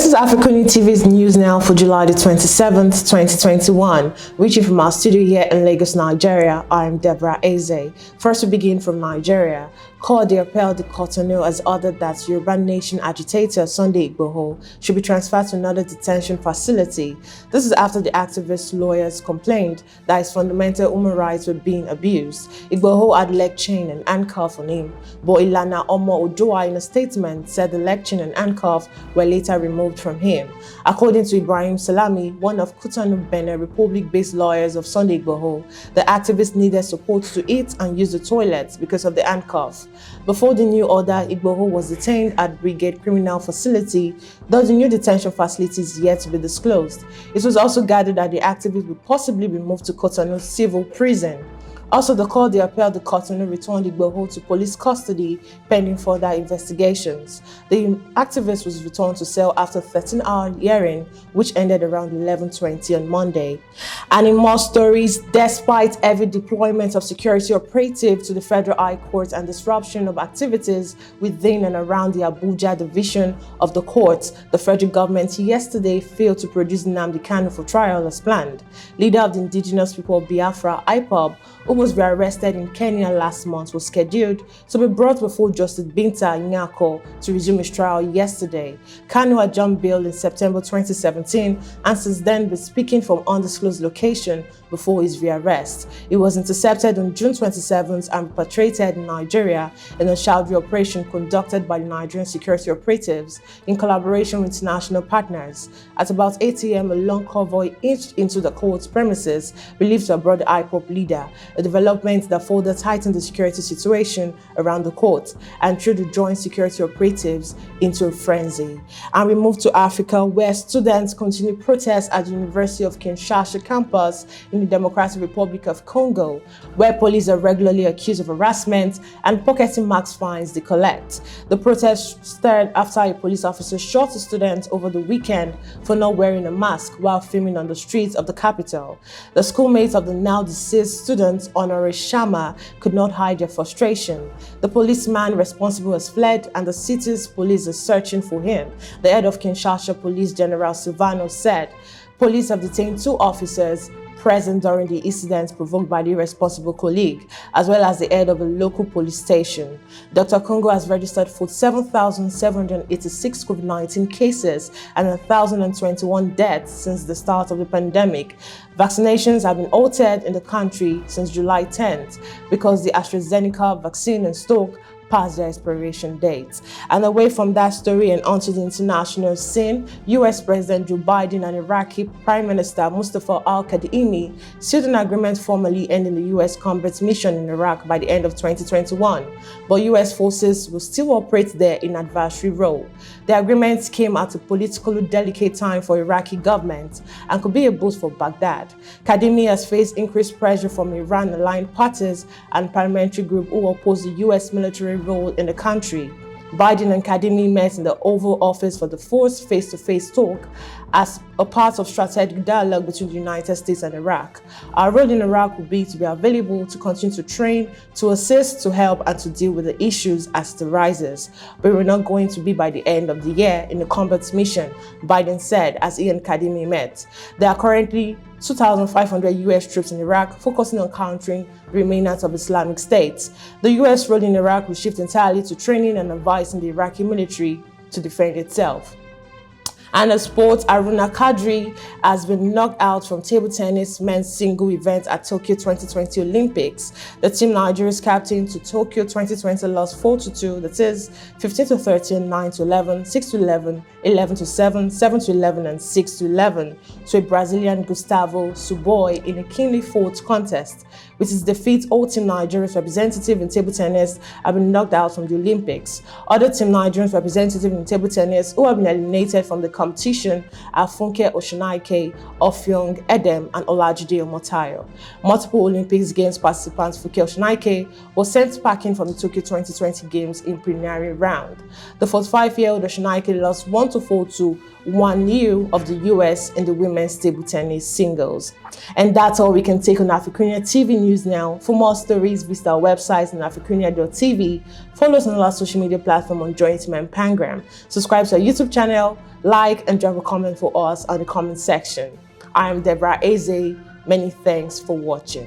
This is AFRICUNIA TV's news now for July the 27th, 2021. Reaching from our studio here in Lagos, Nigeria, I am Deborah Eze. First, we begin from Nigeria. Court de Appel de Cotonou has ordered that Yoruba Nation agitator Sunday IGBOHO should be transferred to another detention facility. This is after the activist lawyers complained that his fundamental human rights were being abused. IGBOHO had leg chain and handcuff on him, but Ilana Omo Ojoa in a statement said the leg chain and handcuff were later removed from him. According to Ibrahim Salami, one of Cotonou Benin Republic-based lawyers of Sunday IGBOHO, the activist needed support to eat and use the toilets because of the handcuff. Before the new order, IGBOHO was detained at Brigade Criminal Facility, though the new detention facility is yet to be disclosed. It was also gathered that the activist would possibly be moved to Cotonou Civil Prison. Also, the Court de Appel de Cotonou returned IGBOHO to police custody pending further investigations. The activist was returned to cell after a 13-hour hearing, which ended around 11:20 on Monday. And in more stories, despite heavy deployment of security operatives to the Federal High Court and disruption of activities within and around the Abuja division of the court, the federal government yesterday failed to produce Nnamdi Kanu for trial as planned. Leader of the indigenous people of Biafra, IPOB, who was rearrested in Kenya last month, was scheduled to be brought before Justice Binta Nyako to resume his trial yesterday. Kanu had jumped bail in September 2017 and since then been speaking from undisclosed location before his rearrest. He was intercepted on June 27th and repatriated in Nigeria in a child operation conducted by the Nigerian security operatives in collaboration with international partners. At about 8 a.m., a long convoy inched into the court's premises, believed to have brought the IPOB leader, a development that further tightened the security situation around the court and threw the joint security operatives into a frenzy. And we move to Africa, where students continue protests at the University of Kinshasa campus in the Democratic Republic of Congo, where police are regularly accused of harassment and pocketing max fines they collect. The protest stirred after a police officer shot a student over the weekend for not wearing a mask while filming on the streets of the capital. The schoolmates of the now deceased student, Honoré Shama, could not hide their frustration. The policeman responsible has fled and the city's police is searching for him. The head of Kinshasa Police General Silvano said police have detained 2 officers present during the incident provoked by the irresponsible colleague, as well as the head of a local police station. Dr. Congo has registered 47,786 COVID-19 cases and 1,021 deaths since the start of the pandemic. Vaccinations have been halted in the country since July 10th because the AstraZeneca vaccine in stock past their expiration dates. And away from that story and onto the international scene, US President Joe Biden and Iraqi Prime Minister Mustafa al-Kadhimi sealed an agreement formally ending the US combat mission in Iraq by the end of 2021. But US forces will still operate there in advisory role. The agreement came at a politically delicate time for Iraqi government and could be a boost for Baghdad. Kadhimi has faced increased pressure from Iran-aligned parties and parliamentary groups who oppose the US military role in the country. Biden and Kadhimi met in the Oval Office for the first face-to-face talk as a part of strategic dialogue between the United States and Iraq. Our role in Iraq will be to be available to continue to train, to assist, to help, and to deal with the issues as it arises. But we're not going to be by the end of the year in the combat mission, Biden said as he and Kadhimi met. There are currently 2,500 US troops in Iraq, focusing on countering the remnants of Islamic State. The US role in Iraq will shift entirely to training and advising the Iraqi military to defend itself. And in sports, Aruna Quadri has been knocked out from table tennis men's single event at Tokyo 2020 Olympics. The team Nigeria's captain to Tokyo 2020 lost 4-2, that is 15-13, 9-11, 6-11, 11-7, 7-11, and 6-11 to a Brazilian Gustavo Suboy in a keenly fought contest. With his defeat, all Team Nigeria's representative in table tennis have been knocked out from the Olympics. Other Team Nigeria's representatives in table tennis who have been eliminated from the competition are Funke Oshonaike, Ofyong Edem, and Olajide Omotayo. Multiple Olympics Games participants Funke Oshonaike was sent packing from the Tokyo 2020 Games in preliminary round. The 45-year-old Oshonaike lost 1-4 to Wan Liu of the US in the women's table tennis singles. And that's all we can take on AFRICUNIA TV News now. For more stories, visit our website on africunia.tv. Follow us on all our social media platforms on Joint and Pangram. Subscribe to our YouTube channel, Like and drop a comment for us on the comment section. I am Deborah Eze. Many thanks for watching.